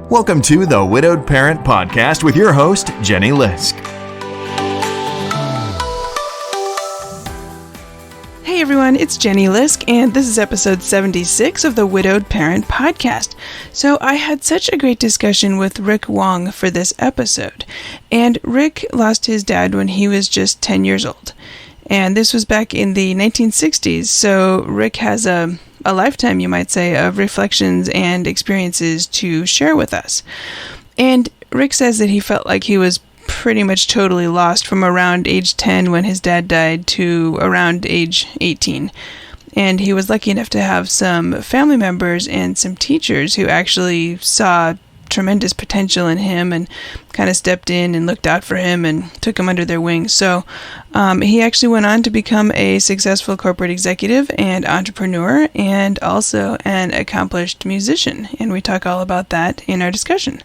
Welcome to the Widowed Parent Podcast with your host, Jenny Lisk. Hey everyone, it's Jenny Lisk, and this is episode 76 of the Widowed Parent Podcast. So I had such a great discussion with Rick Wong for this episode. And Rick lost his dad when he was just 10 years old. And this was back in the 1960s, so Rick has a lifetime, you might say, of reflections and experiences to share with us. And Rick says that he felt like he was pretty much totally lost from around age 10 when his dad died to around age 18. And he was lucky enough to have some family members and some teachers who actually saw tremendous potential in him and kind of stepped in and looked out for him and took him under their wings. So he actually went on to become a successful corporate executive and entrepreneur and also an accomplished musician. And we talk all about that in our discussion.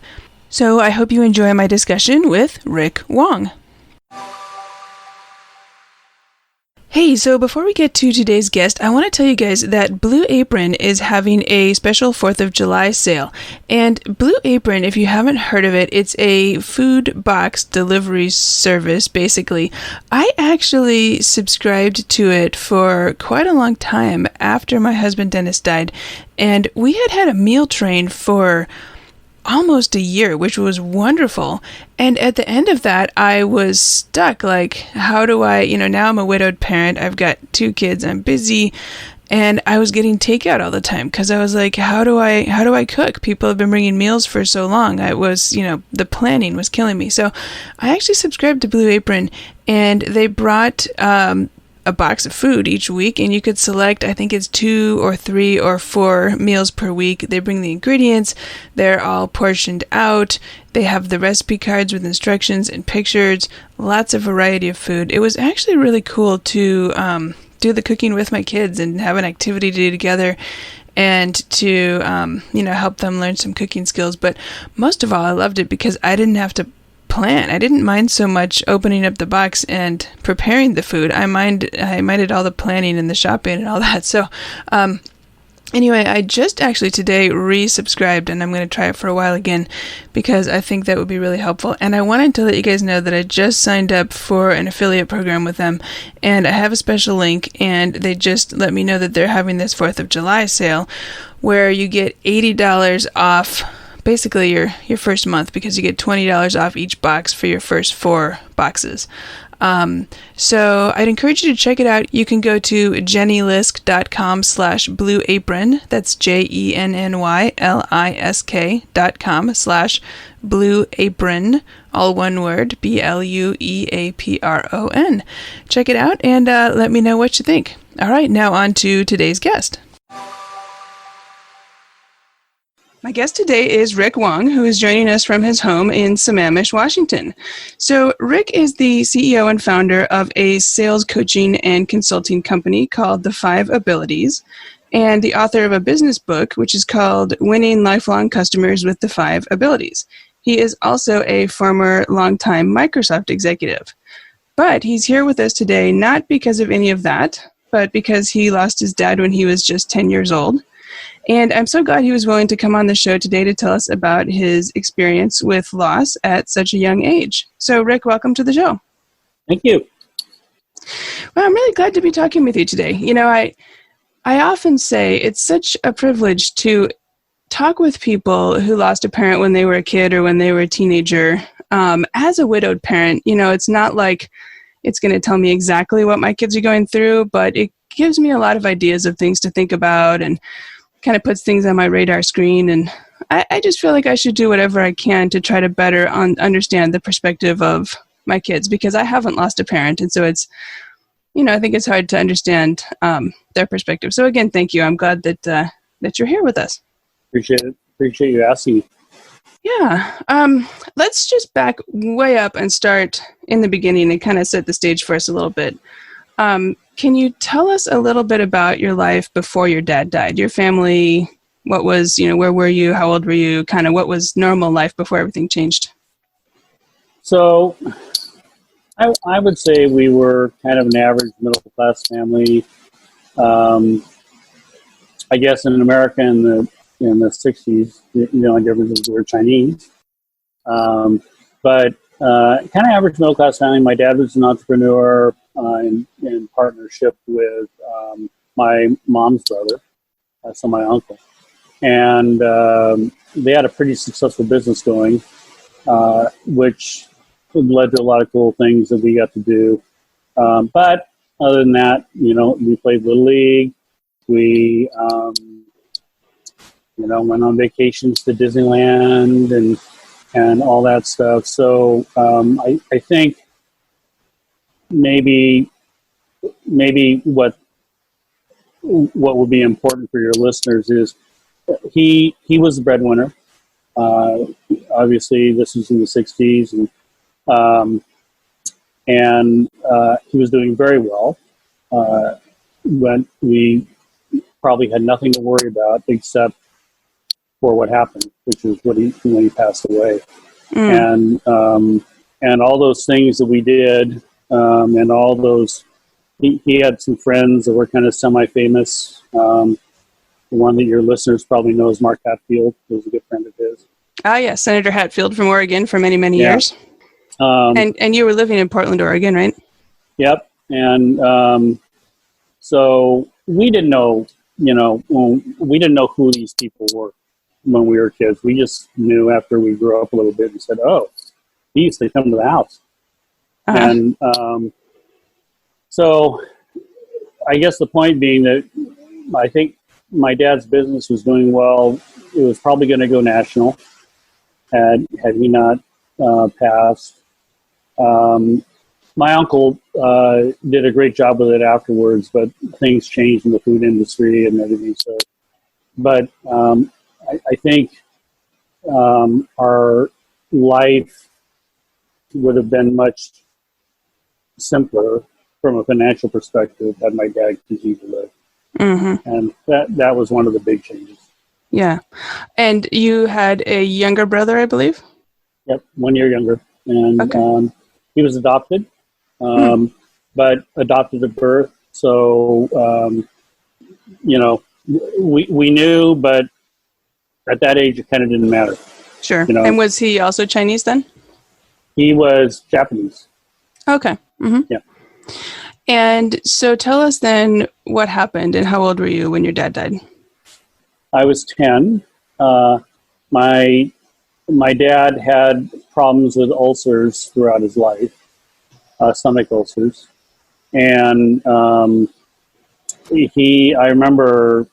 So I hope you enjoy my discussion with Rick Wong. Hey, so before we get to today's guest, I want to tell you guys that Blue Apron is having a special 4th of July sale. And Blue Apron, if you haven't heard of it, it's a food box delivery service, basically. I actually subscribed to it for quite a long time after my husband Dennis died. And we had a meal train for almost a year, which was wonderful. And at the end of that, I was stuck. Like, how do I, now I'm a widowed parent. I've got 2 kids. I'm busy. And I was getting takeout all the time because I was like, how do I cook? People have been bringing meals for so long. I was, the planning was killing me. So I actually subscribed to Blue Apron, and they brought a box of food each week, and you could select, I think it's 2 or 3 or 4 meals per week. They bring the ingredients, they're all portioned out, they have the recipe cards with instructions and pictures, lots of variety of food. It was actually really cool to do the cooking with my kids and have an activity to do together and to help them learn some cooking skills. But most of all, I loved it because I didn't have to plan. I didn't mind so much opening up the box and preparing the food. I minded all the planning and the shopping and all that. So anyway, I just actually today resubscribed, and I'm going to try it for a while again because I think that would be really helpful. And I wanted to let you guys know that I just signed up for an affiliate program with them, and I have a special link, and they just let me know that they're having this 4th of July sale where you get $80 off basically your first month, because you get $20 off each box for your first 4 boxes. So I'd encourage you to check it out. You can go to jennylisk.com/Blue Apron. That's JENNYLISK.com/Blue Apron, all one word, BLUEAPRON. Check it out and let me know what you think. All right, now on to today's guest. My guest today is Rick Wong, who is joining us from his home in Sammamish, Washington. So Rick is the CEO and founder of a sales coaching and consulting company called The 5 Abilities, and the author of a business book, which is called Winning Lifelong Customers with the 5 Abilities. He is also a former longtime Microsoft executive. But he's here with us today not because of any of that, but because he lost his dad when he was just 10 years old. And I'm so glad he was willing to come on the show today to tell us about his experience with loss at such a young age. So, Rick, welcome to the show. Thank you. Well, I'm really glad to be talking with you today. I often say it's such a privilege to talk with people who lost a parent when they were a kid or when they were a teenager. As a widowed parent, it's not like it's going to tell me exactly what my kids are going through, but it gives me a lot of ideas of things to think about and kind of puts things on my radar screen. And I just feel like I should do whatever I can to try to better understand the perspective of my kids, because I haven't lost a parent. And so it's, I think it's hard to understand their perspective. So again, thank you. I'm glad that you're here with us. Appreciate it. Appreciate you asking. Yeah. Let's just back way up and start in the beginning and kind of set the stage for us a little bit. Can you tell us a little bit about your life before your dad died? Your family, what was, where were you? How old were you? Kind of what was normal life before everything changed? So I would say we were kind of an average middle-class family. I guess in America in the in the 60s. The only difference is we were Chinese. But kind of average middle class family. My dad was an entrepreneur in partnership with my mom's brother, so my uncle. And they had a pretty successful business going, which led to a lot of cool things that we got to do. But other than that, we played Little League. We, went on vacations to Disneyland and all that stuff. So I think maybe what would be important for your listeners is he was the breadwinner. Obviously, this was in the 60s, and he was doing very well when we probably had nothing to worry about except for what happened, which was when he passed away. And all those things that we did, and all those, he had some friends that were kind of semi-famous. The one that your listeners probably know is Mark Hatfield, who's a good friend of his. Ah, yes, Senator Hatfield from Oregon for many, many years. And you were living in Portland, Oregon, right? Yep. And so we didn't know, we didn't know who these people were when we were kids. We just knew after we grew up a little bit and said, oh, he used to come to the house. And so I guess the point being that I think my dad's business was doing well. It was probably going to go national had he not passed. My uncle did a great job with it afterwards, but things changed in the food industry and everything. So, but I think our life would have been much simpler from a financial perspective had my dad continued to live. Mm-hmm. And that was one of the big changes. Yeah. And you had a younger brother, I believe? Yep, 1 year younger. And okay. He was adopted, but adopted at birth. So, we knew, but at that age, it kind of didn't matter. Sure. And was he also Chinese then? He was Japanese. Okay. Mm-hmm. Yeah. And so tell us then what happened and how old were you when your dad died? I was 10. My dad had problems with ulcers throughout his life, stomach ulcers. And I remember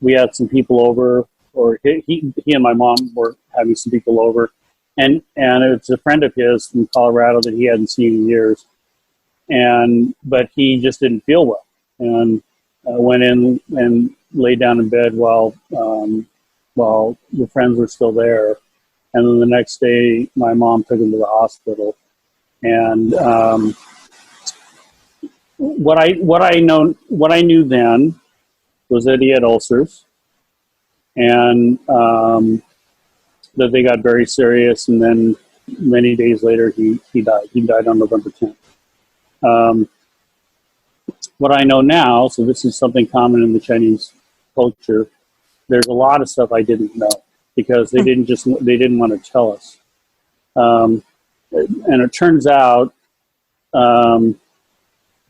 we had some people over, or he and my mom were having some people over. And it's a friend of his from Colorado that he hadn't seen in years. But he just didn't feel well, and went in and laid down in bed while the friends were still there. And then the next day, my mom took him to the hospital. And what I knew then was that he had ulcers, and that they got very serious. And then many days later, he died. He died on November 10th. What I know now, so this is something common in the Chinese culture, there's a lot of stuff I didn't know because they didn't want to tell us. And it turns out,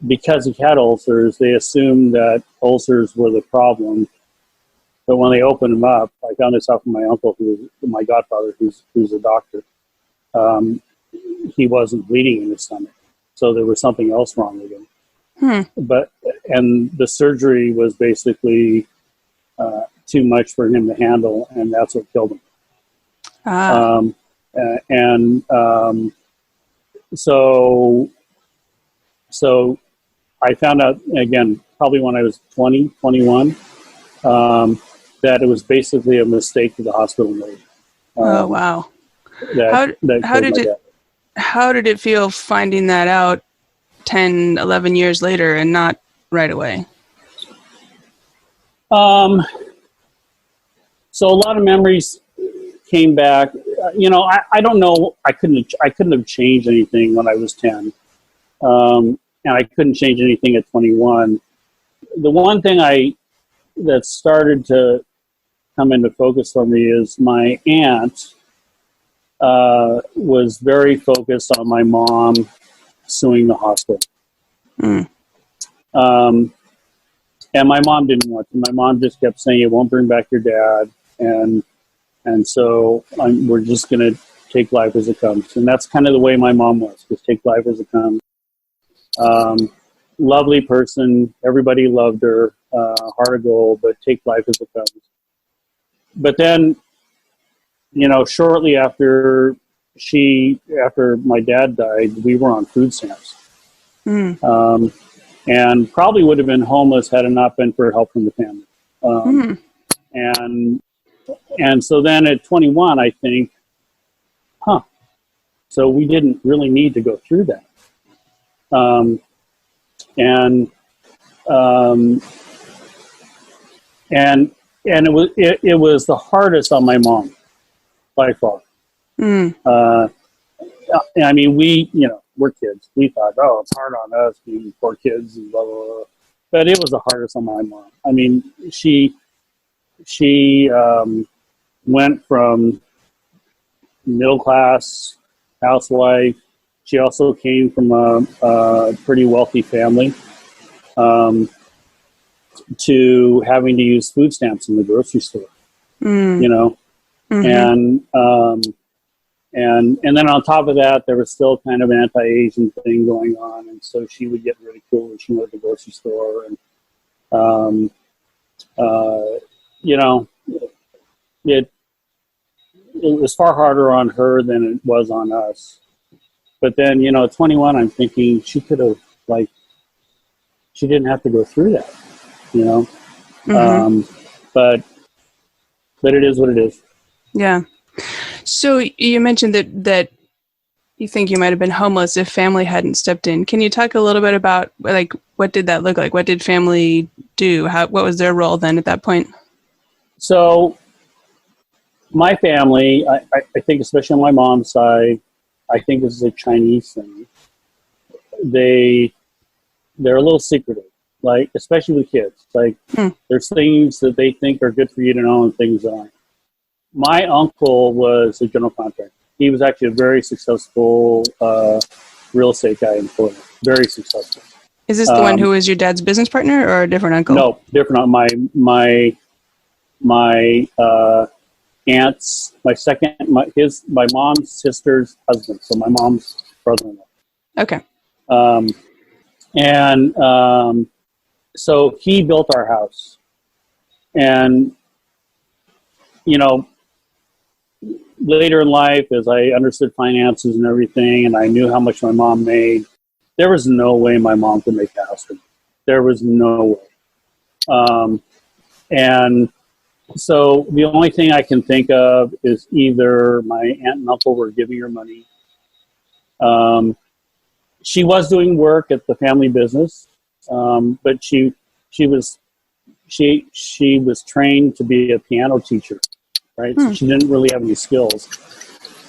because he had ulcers, they assumed that ulcers were the problem. But when they opened him up, I found this out from my uncle, my godfather, who's a doctor. He wasn't bleeding in his stomach. So there was something else wrong with him. And the surgery was basically too much for him to handle, and that's what killed him. So I found out, again, probably when I was 20, 21, that it was basically a mistake that the hospital made. Oh, wow. How did it feel finding that out 10, 11 years later and not right away? So a lot of memories came back. I don't know. I couldn't have changed anything when I was 10. And I couldn't change anything at 21. The one thing that started to come into focus for me is my aunt was very focused on my mom suing the hospital. And my mom didn't want to. My mom just kept saying, it won't bring back your dad. And so we're just going to take life as it comes. And that's kind of the way my mom was, just take life as it comes. Lovely person. Everybody loved her. Heart of gold, but take life as it comes. But then, shortly after my dad died, we were on food stamps. And probably would have been homeless had it not been for help from the family. And so then at 21, I think, so we didn't really need to go through that. And it was the hardest on my mom by far. I mean, we're kids. We thought, it's hard on us being poor kids and blah, blah, blah. But it was the hardest on my mom. I mean, she went from middle class housewife. She also came from a pretty wealthy family, to having to use food stamps in the grocery store, and then on top of that, there was still kind of anti-Asian thing going on, and so she would get ridiculed when she went to the grocery store, and it was far harder on her than it was on us. But then, at 21, I'm thinking she could have, she didn't have to go through that, but it is what it is. Yeah. So you mentioned that you think you might have been homeless if family hadn't stepped in. Can you talk a little bit about, what did that look like? What did family do? What was their role then at that point? So my family, I think, especially on my mom's side, I think this is a Chinese thing. They're a little secretive, especially with kids. There's things that they think are good for you to know and things that aren't. My uncle was a general contractor. He was actually a very successful real estate guy in Florida. Very successful. Is this the one who was your dad's business partner or a different uncle? No, different. My aunt's, my mom's sister's husband. So my mom's brother-in-law. Okay. So he built our house, and later in life, as I understood finances and everything, and I knew how much my mom made, there was no way my mom could make a house for me. There was no way. And so the only thing I can think of is either my aunt and uncle were giving her money. She was doing work at the family business, but she was trained to be a piano teacher, right? So she didn't really have any skills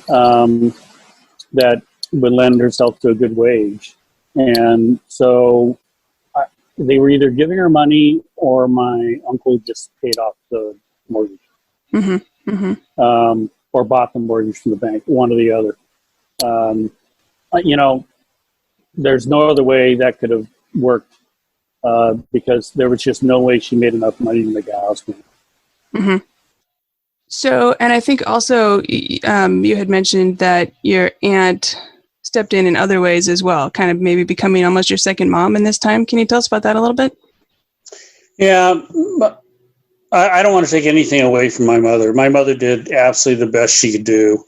that would lend herself to a good wage, and so they were either giving her money or my uncle just paid off the mortgage, or bought the mortgage from the bank, one or the other. There's no other way that could have worked, because there was just no way she made enough money to make a house payment. So, and I think also you had mentioned that your aunt stepped in other ways as well, kind of maybe becoming almost your second mom in this time. Can you tell us about that a little bit? Yeah, but I don't want to take anything away from my mother. My mother did absolutely the best she could do.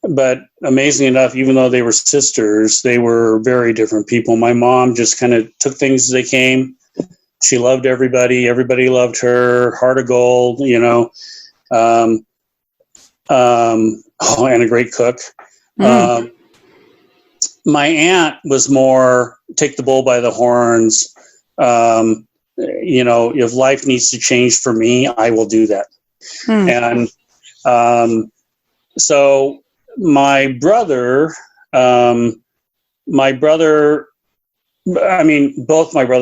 But amazingly enough, even though they were sisters, they were very different people. My mom just kind of took things as they came. She loved everybody. Everybody loved her. Heart of gold, and a great cook. My aunt was more take the bull by the horns. If life needs to change for me, I will do that. And so my brother, both my brother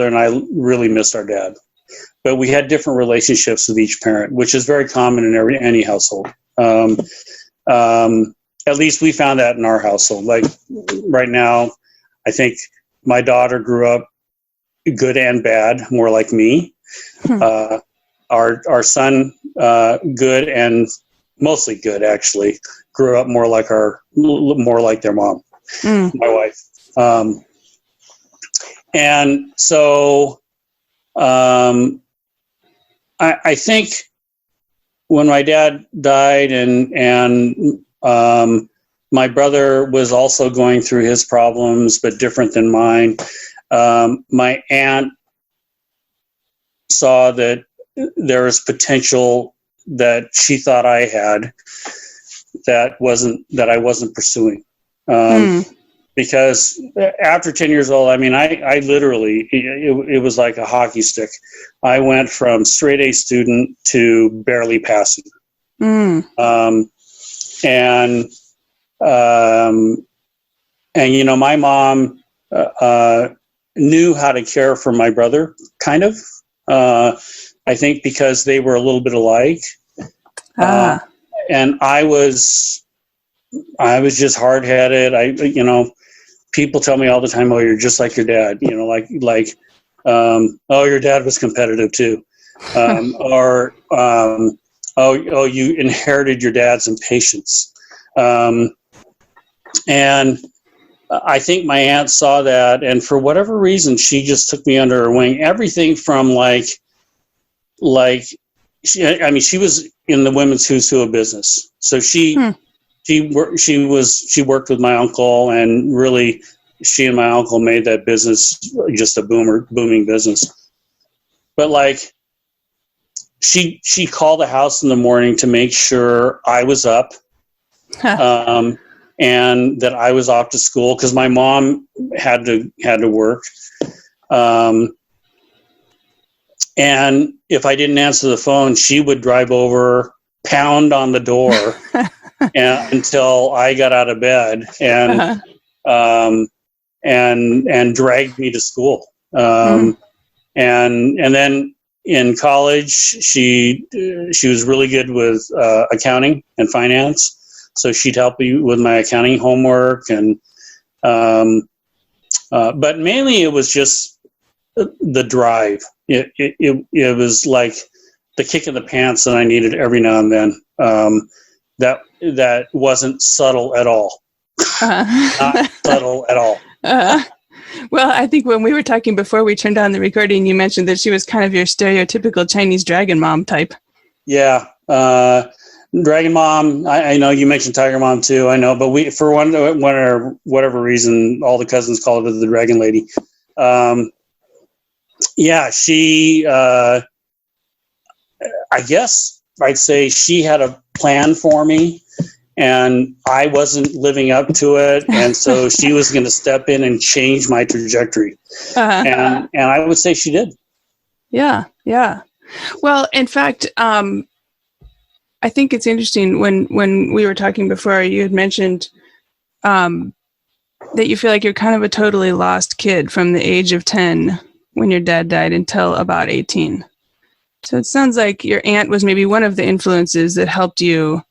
and I really missed our dad. but we had different relationships with each parent, which is very common in any household. At least we found that in our household. Like right now, I think my daughter grew up good and bad, more like me. Our son, good and mostly good, actually, grew up more like their mom, my wife. And so I think when my dad died and my brother was also going through his problems, but different than mine, my aunt saw that there was potential that she thought I had that I wasn't pursuing. Because after 10 years old, I mean, I literally, it was like a hockey stick. I went from straight A student to barely passing. And you know, my mom knew how to care for my brother, kind of. I think because they were a little bit alike. And I was just hard-headed. You know, people tell me all the time, "Oh, you're just like your dad." You know, oh, your dad was competitive too, or oh, you inherited your dad's impatience. And I think my aunt saw that, and for whatever reason, she just took me under her wing. Everything from she was in the women's who's who of business, so she worked with my uncle, and really, she and my uncle made that business just a booming business. But she called the house in the morning to make sure I was up, and that I was off to school because my mom had to work. And if I didn't answer the phone, she would drive over, pound on the door until I got out of bed and dragged me to school. And then in college, she was really good with accounting and finance. So she'd help me with my accounting homework, and but mainly it was just the drive. It was like the kick in the pants that I needed every now and then. That wasn't subtle at all. Not subtle at all. Well, I think when we were talking before we turned on the recording, you mentioned that she was kind of your stereotypical Chinese dragon mom type. Yeah. Dragon Mom, I know you mentioned Tiger Mom too. I know, but we, for one or whatever reason, all the cousins called her the Dragon Lady. Yeah, she. I guess I'd say she had a plan for me, and I wasn't living up to it, and so she was going to step in and change my trajectory. And I would say she did. Yeah. Well, in fact, I think it's interesting when we were talking before, you had mentioned that you feel like you're kind of a totally lost kid from the age of 10 when your dad died until about 18. So it sounds like your aunt was maybe one of the influences that helped you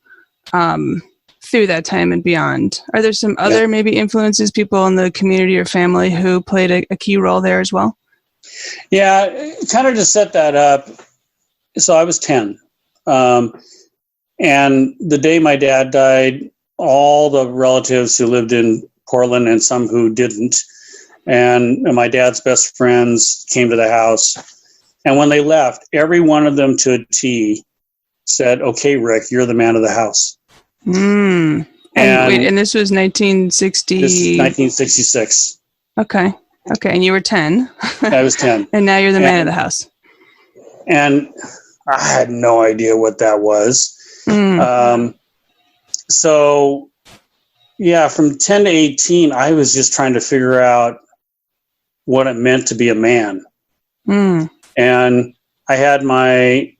through that time and beyond. Are there some other maybe influences, people in the community or family who played a key role there as well? Yeah, kind of to set that up. So I was 10. And the day my dad died, all the relatives who lived in Portland and some who didn't, and my dad's best friends came to the house. And when they left, every one of them to a T said, "Okay, Rick, you're the man of the house." And this was 1960? This is 1966. Okay. And you were 10. I was 10. And now you're the man of the house. And I had no idea what that was. So, yeah, from 10 to 18, I was just trying to figure out what it meant to be a man. And I had my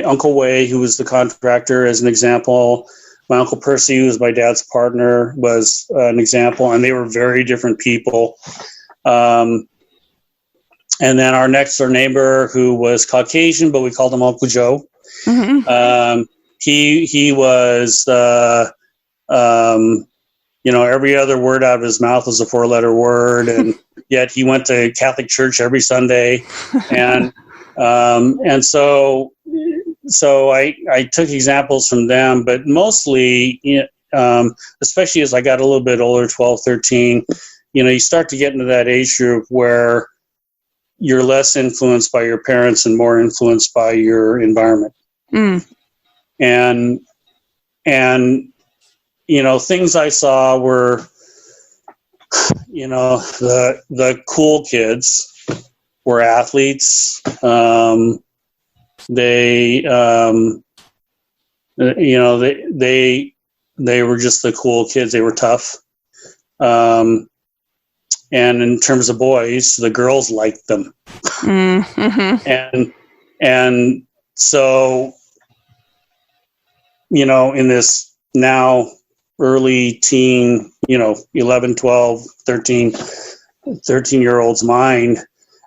Uncle Way, who was the contractor, as an example. My Uncle Percy, who was my dad's partner, was an example, and they were very different people. And then our next door neighbor, who was Caucasian, but we called him Uncle Joe. Mm-hmm. He was, every other word out of his mouth was a 4-letter word, and yet he went to Catholic church every Sunday, and so I took examples from them, but mostly, especially as I got a little bit older, 12, 13, you start to get into that age group where you're less influenced by your parents and more influenced by your environment. And things I saw were, the cool kids were athletes. They were just the cool kids. They were tough. And in terms of boys, the girls liked them. Mm-hmm. And so, in this now early teen, 11, 12, 13-year-old's mind,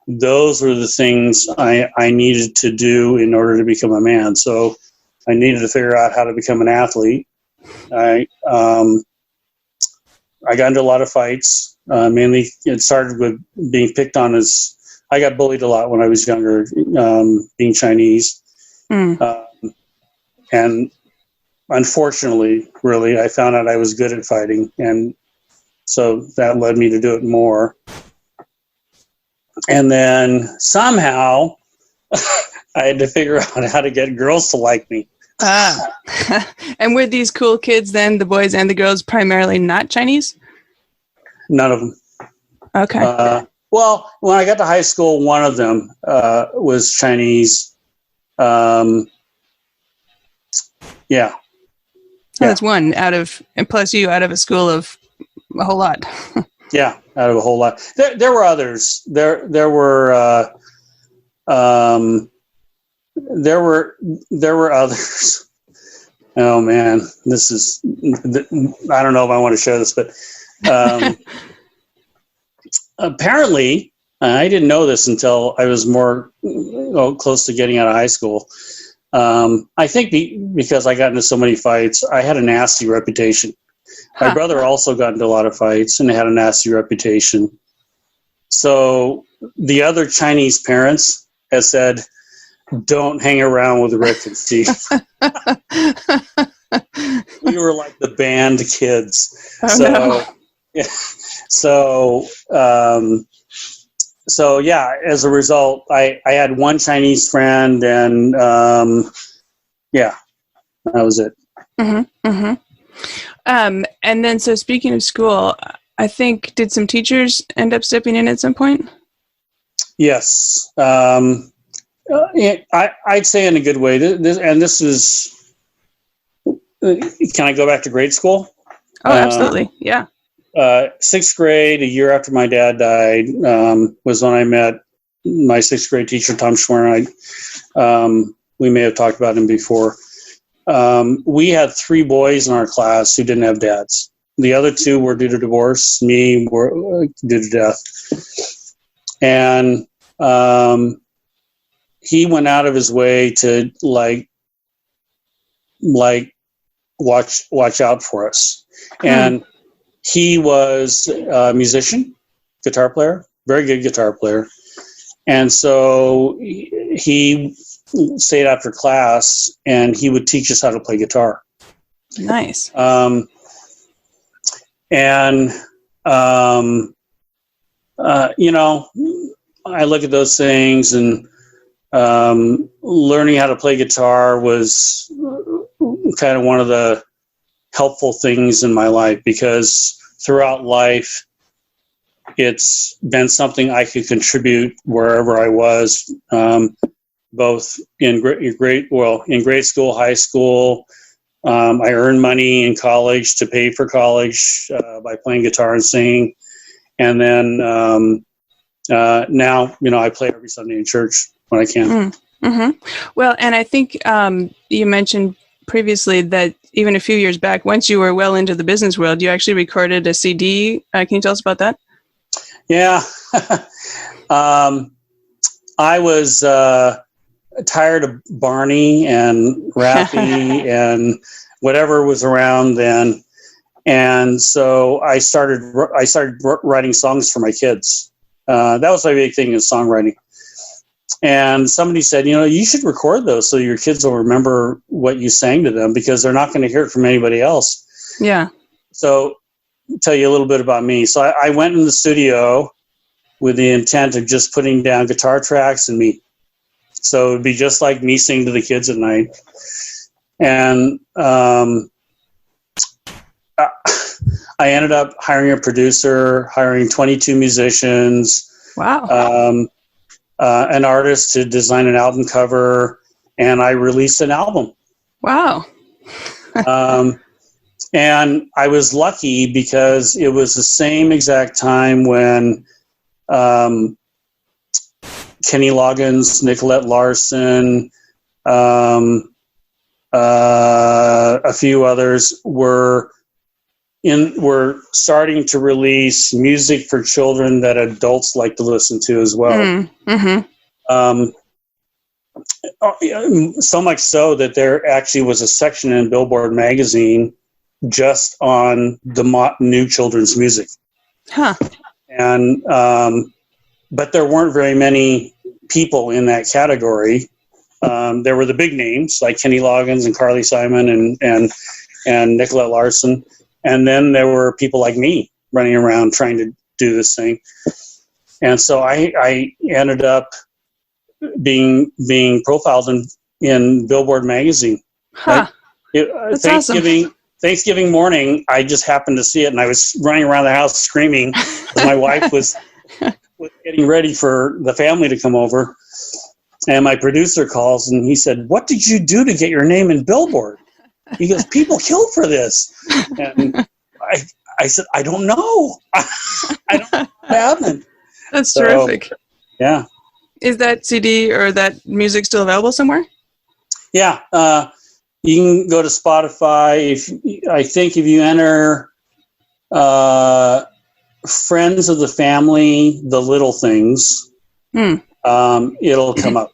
those were the things I needed to do in order to become a man. So I needed to figure out how to become an athlete. I got into a lot of fights. Mainly, it started with being picked on as I got bullied a lot when I was younger, being Chinese. And unfortunately, really, I found out I was good at fighting. And so that led me to do it more. And then somehow I had to figure out how to get girls to like me. And were these cool kids then, the boys and the girls, primarily not Chinese? None of them. Okay. Well, when I got to high school, one of them was Chinese. Yeah. That's one out of, and plus you out of a school of a whole lot. Yeah, out of a whole lot. There were others. There were others. Oh man, this is. I don't know if I want to share this, but apparently, I didn't know this until I was more close to getting out of high school. I think because I got into so many fights, I had a nasty reputation. My brother also got into a lot of fights and had a nasty reputation. So the other Chinese parents have said, don't hang around with Rick and Steve. We were like the band kids. So yeah, as a result, I had one Chinese friend, and yeah, that was it. Mm-hmm, mm-hmm. And then, so speaking of school, I think, did some teachers end up stepping in at some point? Yes. I'd say in a good way. This is, can I go back to grade school? Oh, absolutely. Yeah. 6th grade, a year after my dad died, was when I met my 6th grade teacher, Tom Schwer. We may have talked about him before. We had 3 boys in our class who didn't have dads. The other 2 were due to divorce. Me were due to death. And he went out of his way to like watch out for us. And he was a musician, guitar player, very good guitar player. And so he stayed after class and he would teach us how to play guitar. Nice. I look at those things, and learning how to play guitar was kind of one of the helpful things in my life, because throughout life, it's been something I could contribute wherever I was, both in grade school, high school. I earned money in college to pay for college by playing guitar and singing. And then now, I play every Sunday in church when I can. Mm-hmm. Well, and I think you mentioned previously that even a few years back, once you were well into the business world, you actually recorded a CD. Can you tell us about that? Yeah. I was tired of Barney and Rappy and whatever was around then, and so I started writing songs for my kids. That was my big thing, is songwriting. And somebody said, you should record those so your kids will remember what you sang to them, because they're not going to hear it from anybody else. Yeah. So I'll tell you a little bit about me. So I went in the studio with the intent of just putting down guitar tracks and me. So it'd be just like me singing to the kids at night. And I ended up hiring a producer, hiring 22 musicians. Wow. An artist to design an album cover, and I released an album. Wow. And I was lucky because it was the same exact time when Kenny Loggins, Nicolette Larson, a few others were starting to release music for children that adults like to listen to as well. Mm-hmm. So much so that there actually was a section in Billboard magazine just on the new children's music. Huh. And but there weren't very many people in that category. There were the big names like Kenny Loggins and Carly Simon and Nicolette Larson. And then there were people like me running around trying to do this thing. And so I ended up being profiled in Billboard magazine. Huh. That's awesome. Thanksgiving morning, I just happened to see it, and I was running around the house screaming as my wife was getting ready for the family to come over. And my producer calls, and he said, "What did you do to get your name in Billboard?" He goes, "People killed for this." And I said, "I don't know. I don't know what happened." That's terrific. Yeah. Is that CD or that music still available somewhere? Yeah. You can go to Spotify. I think if you enter Friends of the Family, The Little Things, it'll come up.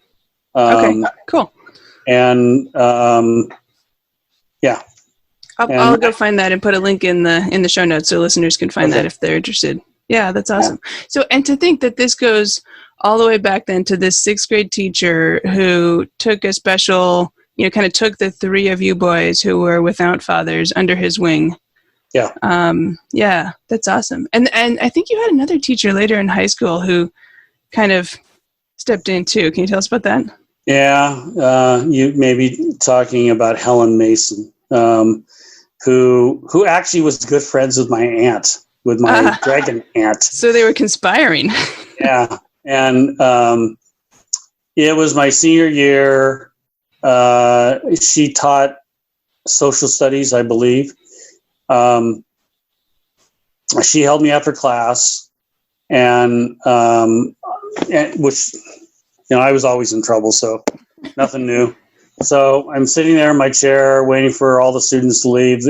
Okay, cool. And yeah. I'll go find that and put a link in the show notes so listeners can find that if they're interested. Yeah, that's awesome. Yeah. So, and to think that this goes all the way back then to this 6th grade teacher who took a special, kind of took the 3 of you boys who were without fathers under his wing. Yeah. Yeah, that's awesome. And I think you had another teacher later in high school who kind of stepped in too. Can you tell us about that? Yeah, you may be talking about Helen Mason, who actually was good friends with my aunt, with my dragon aunt. So they were conspiring. Yeah, and it was my senior year. She taught social studies, I believe. She held me after class, and which, I was always in trouble, so nothing new. So I'm sitting there in my chair waiting for all the students to leave.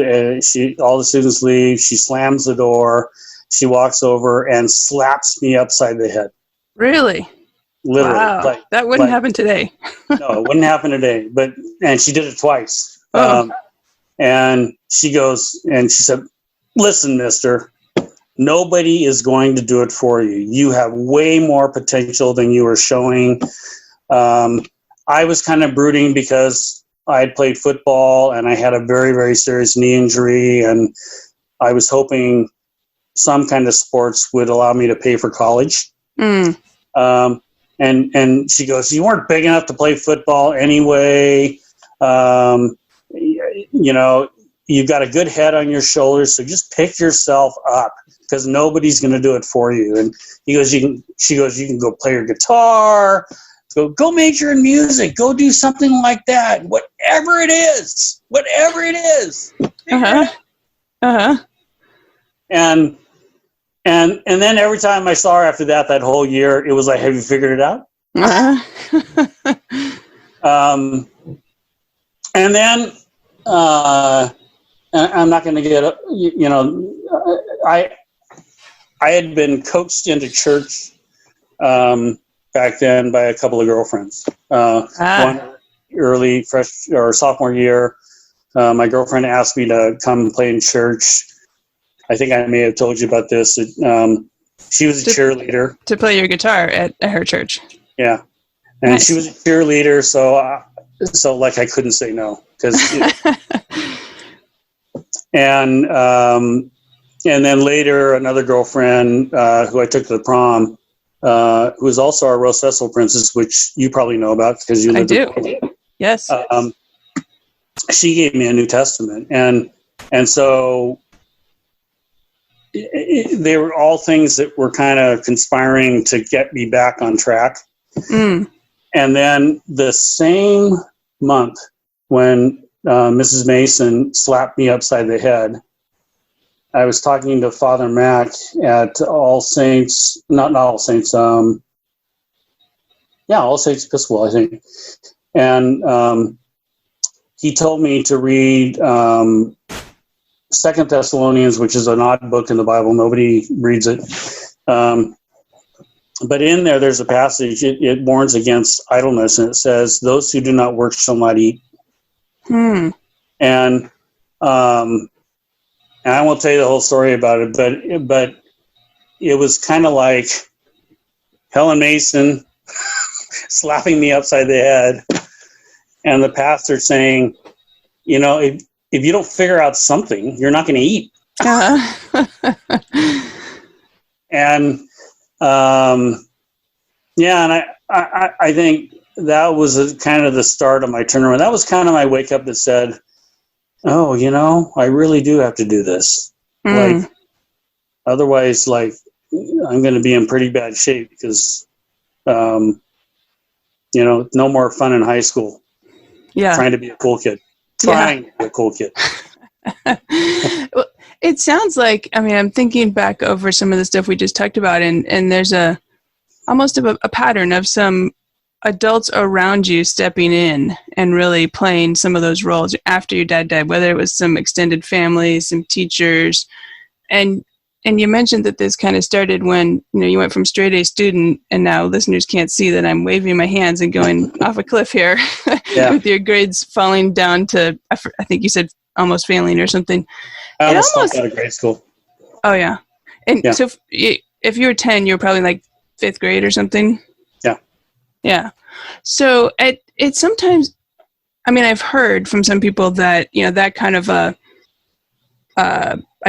All the students leave. She slams the door. She walks over and slaps me upside the head. Really? Literally. Wow. That wouldn't happen today. No, it wouldn't happen today. And she did it twice. Oh. And she goes, and she said, "Listen, mister, nobody is going to do it for you. You have way more potential than you are showing." I was kind of brooding because I had played football and I had a very, very serious knee injury, and I was hoping some kind of sports would allow me to pay for college. And she goes, "You weren't big enough to play football anyway. You've got a good head on your shoulders, so just pick yourself up because nobody's going to do it for you." And she goes, "You can go play your guitar, go major in music, go do something like that, whatever it is. And then every time I saw her after that whole year, it was like, "Have you figured it out?" And then I'm not going to get, I had been coaxed into church back then by a couple of girlfriends. One early sophomore year, my girlfriend asked me to come play in church. I think I may have told you about this. She was a cheerleader. To play your guitar at her church. Yeah. And Nice. she was a cheerleader, so like I couldn't say no. And then later, another girlfriend who I took to the prom, who was also our Rose Festival princess, which you probably know about because you lived I do. Yes. She gave me a New Testament, and so they were all things that were kind of conspiring to get me back on track. And then the same month when Mrs. Mason slapped me upside the head, I was talking to Father Mac at All Saints, not All Saints, All Saints Episcopal, I think. And he told me to read Second Thessalonians, which is an odd book in the Bible. Nobody reads it. But in there's a passage, it warns against idleness, and it says, those who do not work shall not eat. And I won't tell you the whole story about it, but it was kind of like Helen Mason slapping me upside the head, and the pastor saying, if you don't figure out something, you're not going to eat. And and I think that was kind of the start of my turnaround. That was kind of my wake up that said, oh, I really do have to do this. Like, otherwise, like, I'm going to be in pretty bad shape because, no more fun in high school. Yeah. Trying to be a cool kid. Trying to be a cool kid. Well, it sounds like, I'm thinking back over some of the stuff we just talked about, and there's almost a pattern of some adults around you stepping in and really playing some of those roles after your dad died, whether it was some extended family, some teachers. And you mentioned that this kind of started when, you went from straight A student, and now listeners can't see that I'm waving my hands and going off a cliff here with your grades falling down to, I think you said almost failing or something. I almost stopped out of grade school. Oh, yeah. And so if you were 10, you were probably like 5th grade or something? Yeah. Yeah. So it sometimes, I've heard from some people that, that kind of a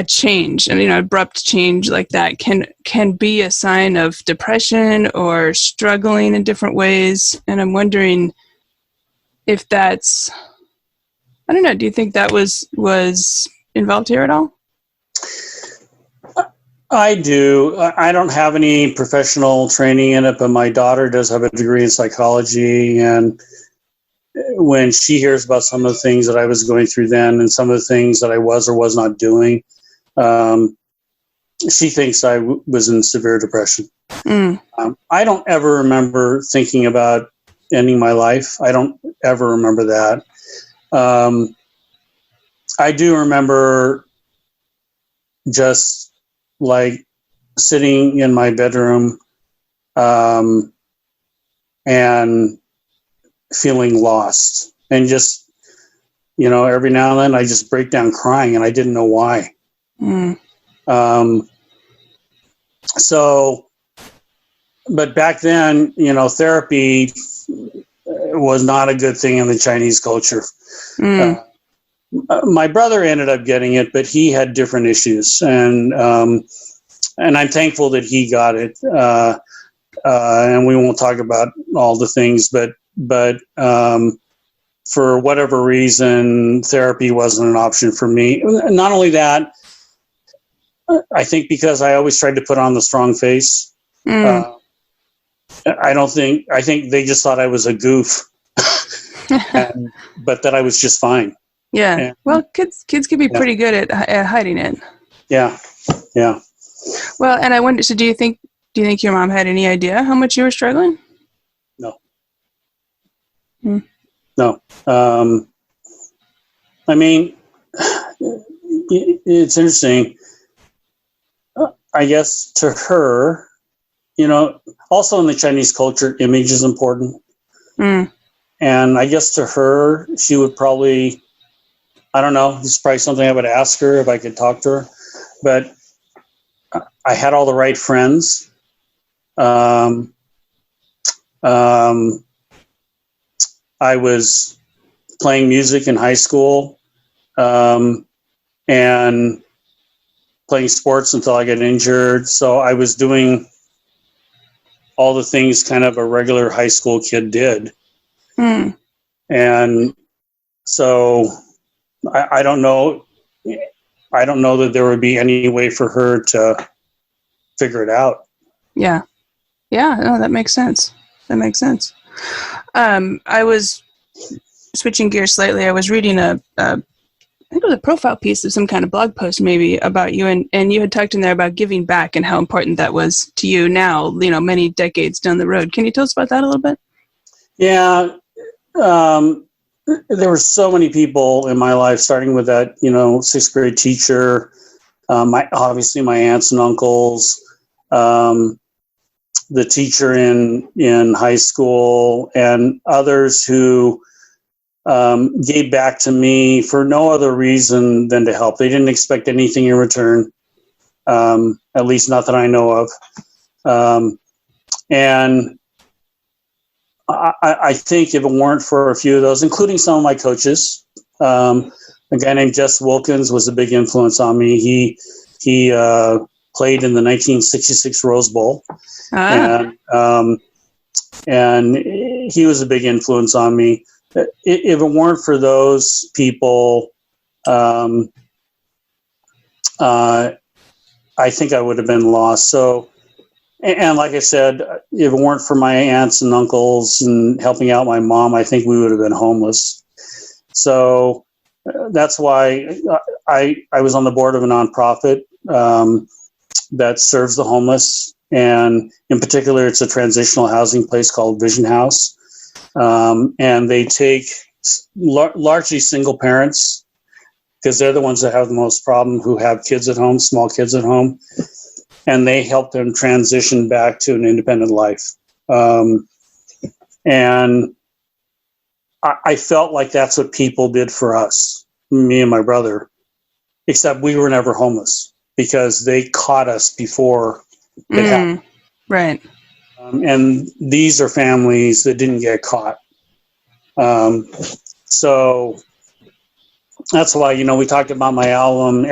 change, and abrupt change like that can be a sign of depression or struggling in different ways. And I'm wondering if that's, I don't know, do you think that was involved here at all? I do. I don't have any professional training in it, but my daughter does have a degree in psychology, and when she hears about some of the things that I was going through then and some of the things that I was or was not doing, she thinks I was in severe depression. I don't ever remember thinking about ending my life. I don't ever remember that. I do remember just like sitting in my bedroom and feeling lost, and just, every now and then I just break down crying, and I didn't know why. So, but back then, therapy was not a good thing in the Chinese culture. My brother ended up getting it, but he had different issues, and I'm thankful that he got it. And we won't talk about all the things, but for whatever reason, therapy wasn't an option for me. Not only that, I think because I always tried to put on the strong face. I think they just thought I was a goof, but that I was just fine. Yeah. And, well, kids can be pretty good at hiding it. Yeah. Yeah. Well, and I wonder, so do you think your mom had any idea how much you were struggling? No. No. It's interesting. I guess to her, a also in the Chinese culture, image is important. Mm. And I guess to her, she would probably, I don't know, this is probably something I would ask her if I could talk to her. But I had all the right friends. I was playing music in high school and playing sports until I got injured. So I was doing all the things kind of a regular high school kid did. Mm. And so I don't know. I don't know that there would be any way for her to figure it out. Yeah. Yeah. No, that makes sense. That makes sense. I was switching gears slightly. I was reading I think it was a profile piece of some kind of blog post maybe about you, and you had talked in there about giving back and how important that was to you now, many decades down the road. Can you tell us about that a little bit? Yeah. There were so many people in my life, starting with that, sixth grade teacher, obviously my aunts and uncles, the teacher in high school, and others who gave back to me for no other reason than to help. They didn't expect anything in return, at least not that I know of. And I think if it weren't for a few of those, including some of my coaches, a guy named Jess Wilkins was a big influence on me. He played in the 1966 Rose Bowl, and he was a big influence on me. If it weren't for those people, I think I would have been lost. So. And like I said, if it weren't for my aunts and uncles and helping out my mom, I think we would have been homeless. So that's why I was on the board of a nonprofit that serves the homeless. And in particular, it's a transitional housing place called Vision House. And they take largely single parents, because they're the ones that have the most problem, who have kids at home, small kids at home. And they help them transition back to an independent life. And I felt like that's what people did for us, me and my brother, except we were never homeless because they caught us before it happened. Right. And these are families that didn't get caught. So that's why, we talked about my album.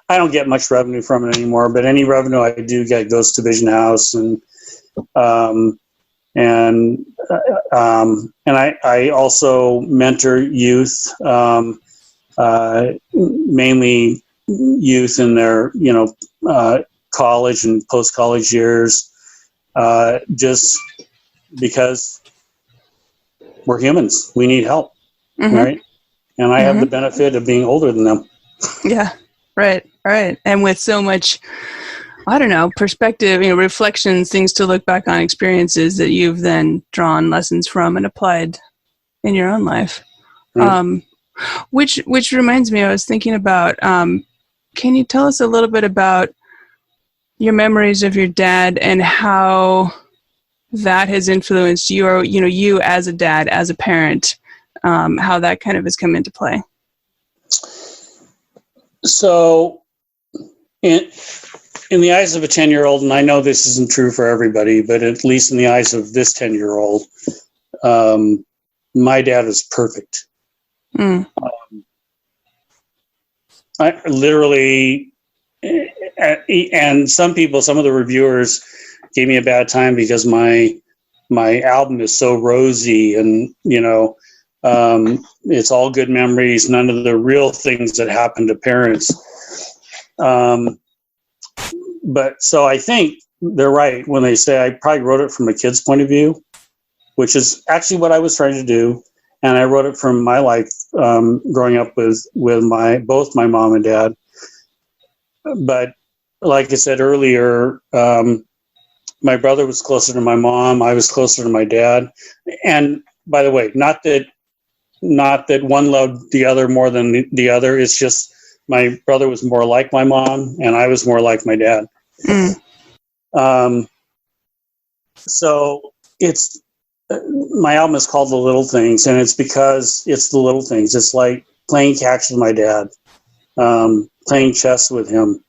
I don't get much revenue from it anymore, but any revenue I do get goes to Vision House, and I also mentor youth, mainly youth in their college and post-college years, just because we're humans, we need help, right? And I have the benefit of being older than them. Yeah. Right. And with so much, perspective, reflections, things to look back on, experiences that you've then drawn lessons from and applied in your own life. Right. Which reminds me, I was thinking about, can you tell us a little bit about your memories of your dad and how that has influenced you as a dad, as a parent, how that kind of has come into play? So in the eyes of a 10-year-old, and I know this isn't true for everybody, but at least in the eyes of this 10-year-old, my dad is perfect. I literally, and some of the reviewers gave me a bad time because my album is so rosy and, it's all good memories, none of the real things that happen to parents. But so I think they're right when they say I probably wrote it from a kid's point of view, which is actually what I was trying to do. And I wrote it from my life, growing up with both my mom and dad. But like I said earlier, my brother was closer to my mom. I was closer to my dad. And by the way, not that one loved the other more than the other. It's just my brother was more like my mom and I was more like my dad. So it's my album is called The Little Things, and it's because it's the little things. It's like playing catch with my dad, playing chess with him.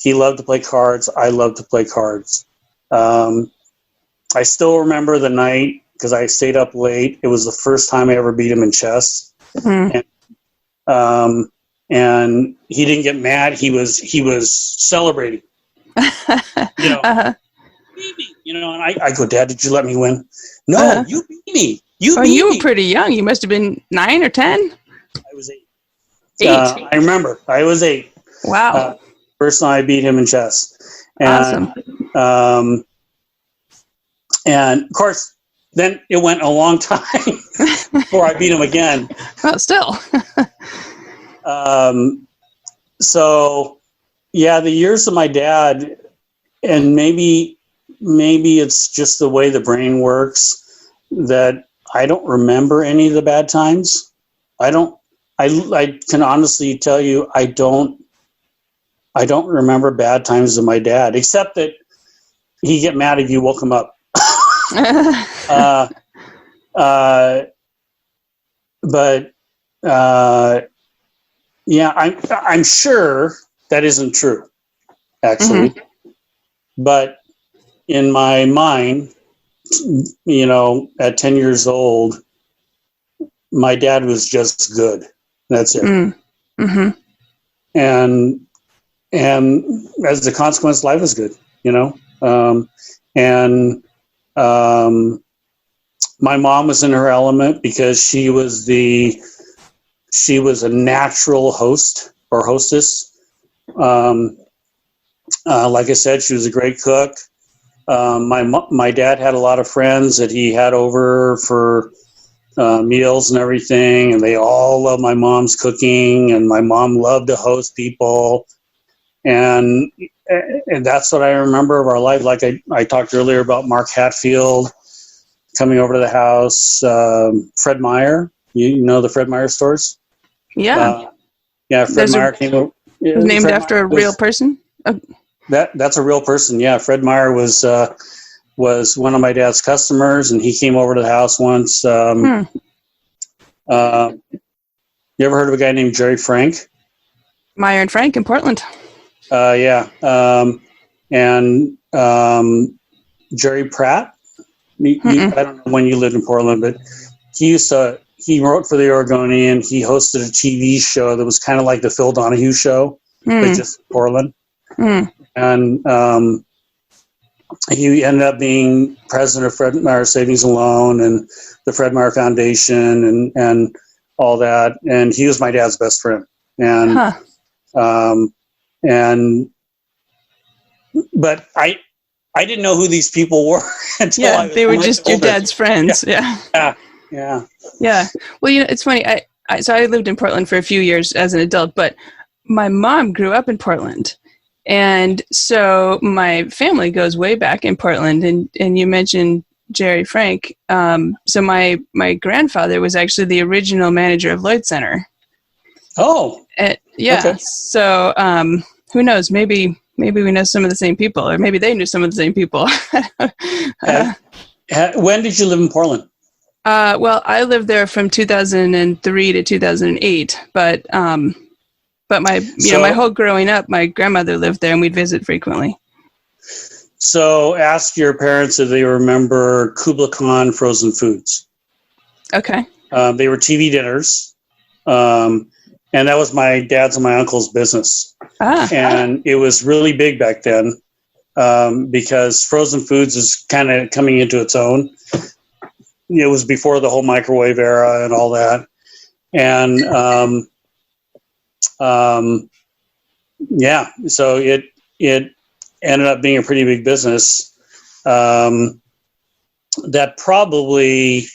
He loved to play cards. I loved to play cards. I still remember the night because I stayed up late. It was the first time I ever beat him in chess. Mm-hmm. And he didn't get mad. He was celebrating. Beat me, and I go, Dad, did you let me win? No, you beat me. You were pretty young. You must have been 9 or 10. I was 8. 8. I remember. I was 8. Wow. First time I beat him in chess. And, awesome. And of course, then it went a long time before I beat him again. Well, still. So, yeah, the years of my dad, and maybe it's just the way the brain works that I don't remember any of the bad times. I can honestly tell you I don't remember bad times of my dad, except that he'd get mad if you woke him up. Yeah, I'm sure that isn't true, actually. Mm-hmm. But in my mind, at 10 years old, my dad was just good. That's it. Mm-hmm. And as a consequence, life is good, my mom was in her element because she was a natural host or hostess. Like I said, she was a great cook. My dad had a lot of friends that he had over for meals and everything, and they all loved my mom's cooking, and my mom loved to host people. And that's what I remember of our life. Like I talked earlier about Mark Hatfield coming over to the house. Fred Meyer, you know the Fred Meyer stores? Yeah. Fred Meyer came over. Was named after a real person? That's a real person, yeah. Fred Meyer was one of my dad's customers, and he came over to the house once. You ever heard of a guy named Jerry Frank? Meyer and Frank in Portland. Yeah. And Jerry Pratt. I don't know when you lived in Portland, but he wrote for the Oregonian. He hosted a TV show that was kind of like the Phil Donahue show, but just in Portland. And he ended up being president of Fred Meyer Savings and Loan and the Fred Meyer Foundation and all that. And he was my dad's best friend. And but I didn't know who these people were until they were just your dad's friends. Yeah. Well, it's funny. So I lived in Portland for a few years as an adult, but my mom grew up in Portland. And so my family goes way back in Portland, and you mentioned Jerry Frank. So my grandfather was actually the original manager of Lloyd Center. Oh, yeah. Okay. So who knows? Maybe we know some of the same people, or maybe they knew some of the same people. When did you live in Portland? Well, I lived there from 2003 to 2008, but my my whole growing up, my grandmother lived there, and we'd visit frequently. So ask your parents if they remember Kubla Khan frozen foods. Okay. They were TV dinners, and that was my dad's and my uncle's business. And it was really big back then because frozen foods is kind of coming into its own. It was before the whole microwave era and all that. And so it ended up being a pretty big business that probably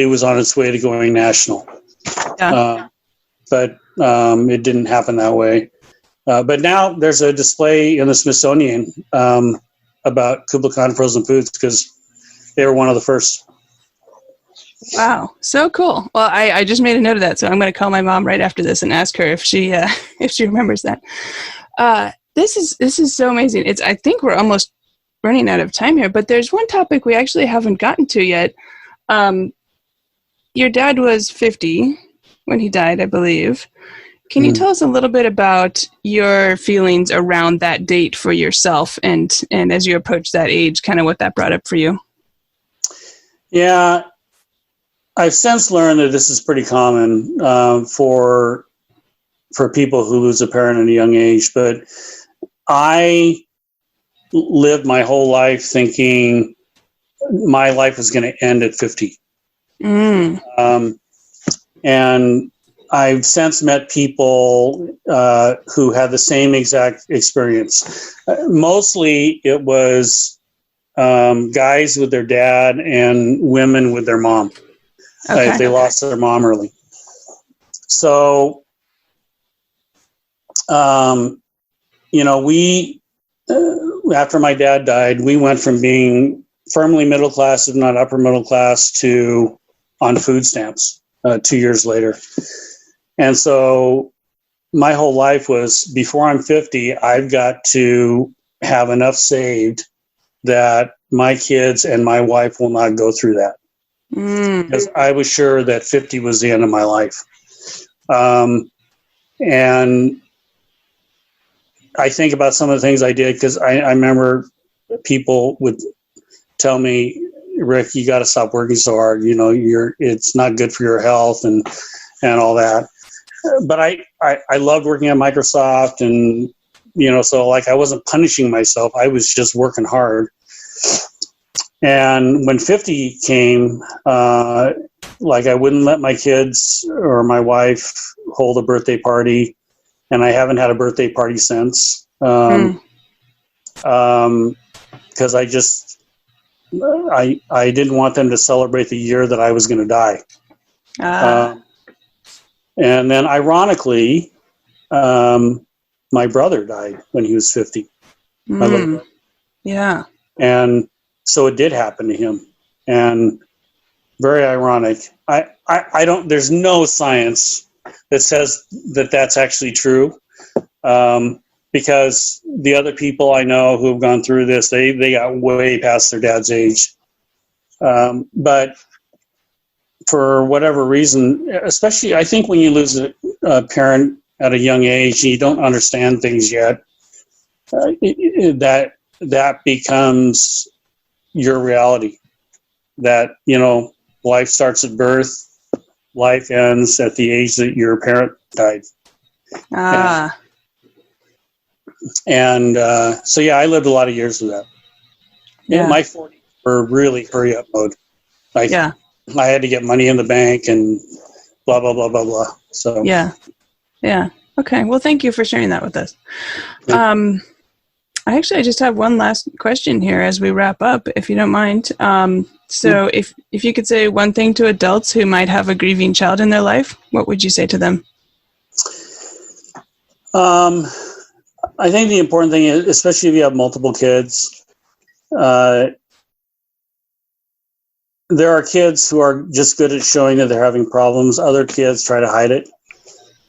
was on its way to going national. But it didn't happen that way. But now there's a display in the Smithsonian about Kubla Khan frozen foods because they were one of the first. Wow, so cool. Well, I just made a note of that, so I'm going to call my mom right after this and ask her if she remembers that. This is so amazing. I think we're almost running out of time here, but there's one topic we actually haven't gotten to yet. Your dad was 50 when he died, I believe. Can you tell us a little bit about your feelings around that date for yourself and as you approach that age, kind of what that brought up for you? Yeah, I've since learned that this is pretty common for people who lose a parent at a young age, but I lived my whole life thinking my life was going to end at 50. And I've since met people who had the same exact experience. Mostly it was guys with their dad and women with their mom, if they lost their mom early. So, we, after my dad died, we went from being firmly middle class, if not upper middle class, to on food stamps 2 years later. And so my whole life was, before I'm 50, I've got to have enough saved that my kids and my wife will not go through that. Because I was sure that 50 was the end of my life. And I think about some of the things I did, because I remember people would tell me, Rick, you got to stop working so hard. It's not good for your health and all that. But I loved working at Microsoft, and so like I wasn't punishing myself. I was just working hard. And when 50 came, like I wouldn't let my kids or my wife hold a birthday party, and I haven't had a birthday party since. Because I just I didn't want them to celebrate the year that I was going to die. And then, ironically, my brother died when he was 50. My little brother. Yeah. And so it did happen to him. And very ironic. I don't, there's no science that says that that's actually true. Because the other people I know who have gone through this, they got way past their dad's age. But for whatever reason, especially I think when you lose a parent at a young age, you don't understand things yet, that becomes your reality. That, life starts at birth, life ends at the age that your parent died. And so, yeah, I lived a lot of years with that. Yeah. My 40s were really hurry up mode. Like, yeah. I had to get money in the bank and blah, blah, blah, blah, blah. So, yeah. Okay. Well, thank you for sharing that with us. I just have one last question here as we wrap up, if you don't mind. So if you could say one thing to adults who might have a grieving child in their life, what would you say to them? I think the important thing is, especially if you have multiple kids, there are kids who are just good at showing that they're having problems. Other kids try to hide it.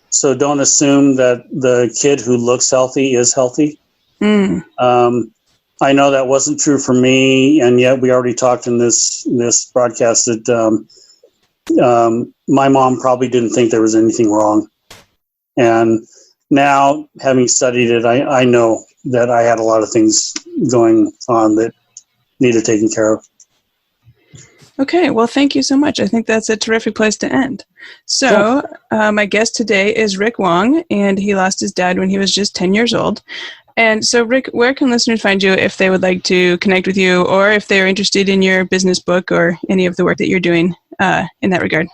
So don't assume that the kid who looks healthy is healthy. I know that wasn't true for me, and yet we already talked in this broadcast that my mom probably didn't think there was anything wrong. And now, having studied it, I know that I had a lot of things going on that needed taken care of. Okay, well, thank you so much. I think that's a terrific place to end. So, my guest today is Rick Wong, and he lost his dad when he was just 10 years old. And so, Rick, where can listeners find you if they would like to connect with you, or if they're interested in your business book or any of the work that you're doing in that regard?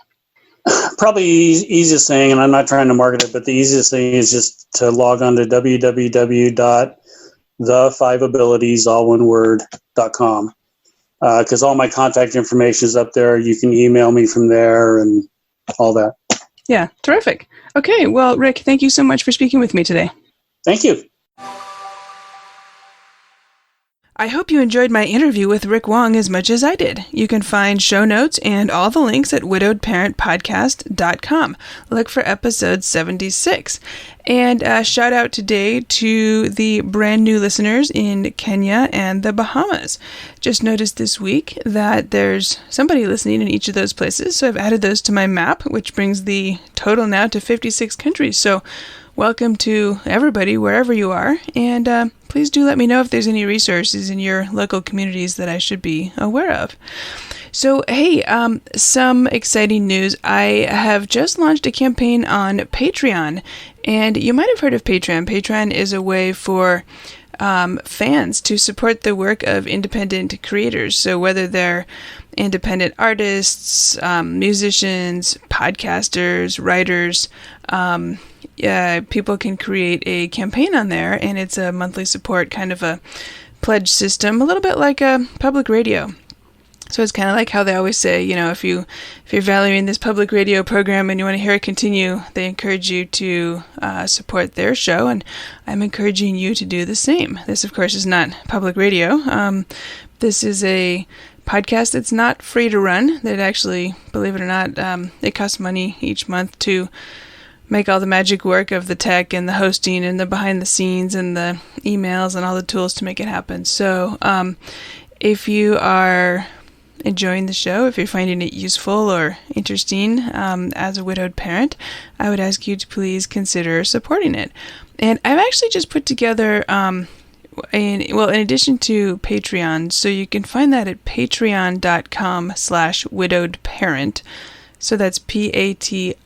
Probably easiest thing, and I'm not trying to market it, but the easiest thing is just to log on to www.the5abilities.com. Because all my contact information is up there. You can email me from there and all that. Yeah, terrific. Okay, well, Rick, thank you so much for speaking with me today. Thank you. I hope you enjoyed my interview with Rick Wong as much as I did. You can find show notes and all the links at widowedparentpodcast.com. Look for episode 76. And a shout out today to the brand new listeners in Kenya and the Bahamas. Just noticed this week that there's somebody listening in each of those places, so I've added those to my map, which brings the total now to 56 countries. So welcome to everybody, wherever you are, and please do let me know if there's any resources in your local communities that I should be aware of. So, hey, some exciting news. I have just launched a campaign on Patreon, and you might have heard of Patreon. Patreon is a way for fans to support the work of independent creators. So whether they're independent artists, musicians, podcasters, writers, people can create a campaign on there, and it's a monthly support kind of a pledge system, a little bit like a public radio. So it's kind of like how they always say, you know, if you're valuing this public radio program and you want to hear it continue, they encourage you to support their show, and I'm encouraging you to do the same. This, of course, is not public radio. This is a podcast that's not free to run. That actually, believe it or not, it costs money each month to make all the magic work of the tech and the hosting and the behind the scenes and the emails and all the tools to make it happen. So if you are enjoying the show, if you're finding it useful or interesting as a widowed parent, I would ask you to please consider supporting it. And I've actually just put together, in addition to Patreon, so you can find that at patreon.com/widowedparent. So that's Patreon,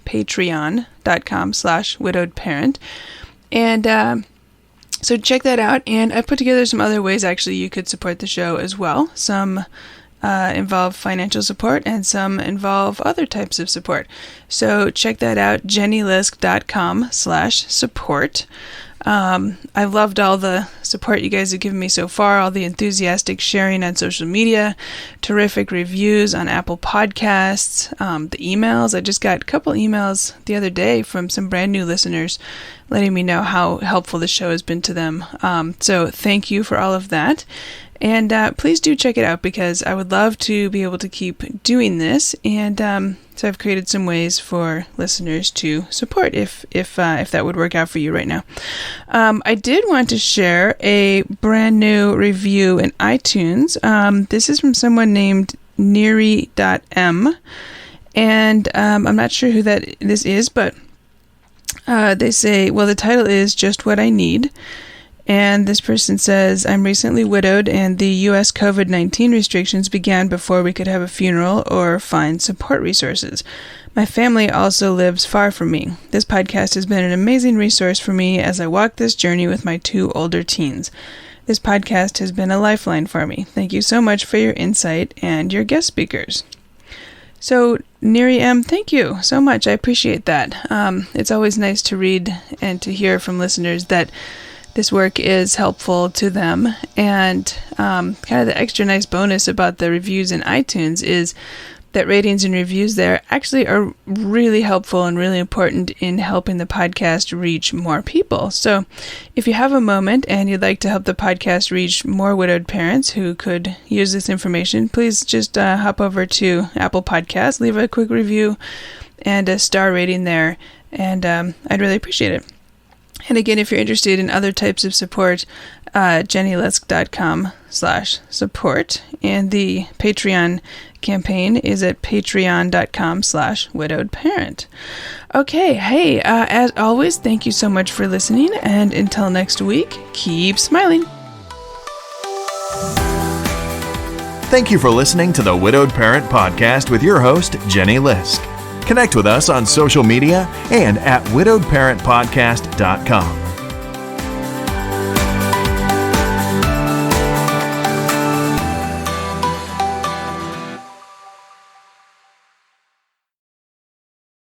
patreon.com/widowedparent. And so check that out, and I put together some other ways actually you could support the show as well. Some involve financial support, and some involve other types of support. So check that out, jennylisk.com/support. I've loved all the support you guys have given me so far, all the enthusiastic sharing on social media, terrific reviews on Apple Podcasts, the emails. I just got a couple emails the other day from some brand new listeners letting me know how helpful the show has been to them. So thank you for all of that. And please do check it out, because I would love to be able to keep doing this. And so I've created some ways for listeners to support if that would work out for you right now. I did want to share a brand new review in iTunes. This is from someone named Neri.m. And I'm not sure who this is, but they say, well, the title is Just What I Need. And this person says, I'm recently widowed, and the U.S. COVID-19 restrictions began before we could have a funeral or find support resources. My family also lives far from me. This podcast has been an amazing resource for me as I walk this journey with my 2 older teens. This podcast has been a lifeline for me. Thank you so much for your insight and your guest speakers. So, Neri M., thank you so much. I appreciate that. It's always nice to read and to hear from listeners that this work is helpful to them. And kind of the extra nice bonus about the reviews in iTunes is that ratings and reviews there actually are really helpful and really important in helping the podcast reach more people. So if you have a moment and you'd like to help the podcast reach more widowed parents who could use this information, please just hop over to Apple Podcasts, leave a quick review and a star rating there, and I'd really appreciate it. And again, if you're interested in other types of support, jennylisk.com/support, and the Patreon campaign is at patreon.com/widowedparent. Okay, hey, as always, thank you so much for listening, and until next week, keep smiling. Thank you for listening to the Widowed Parent Podcast with your host, Jenny Lisk. Connect with us on social media and at widowedparentpodcast.com.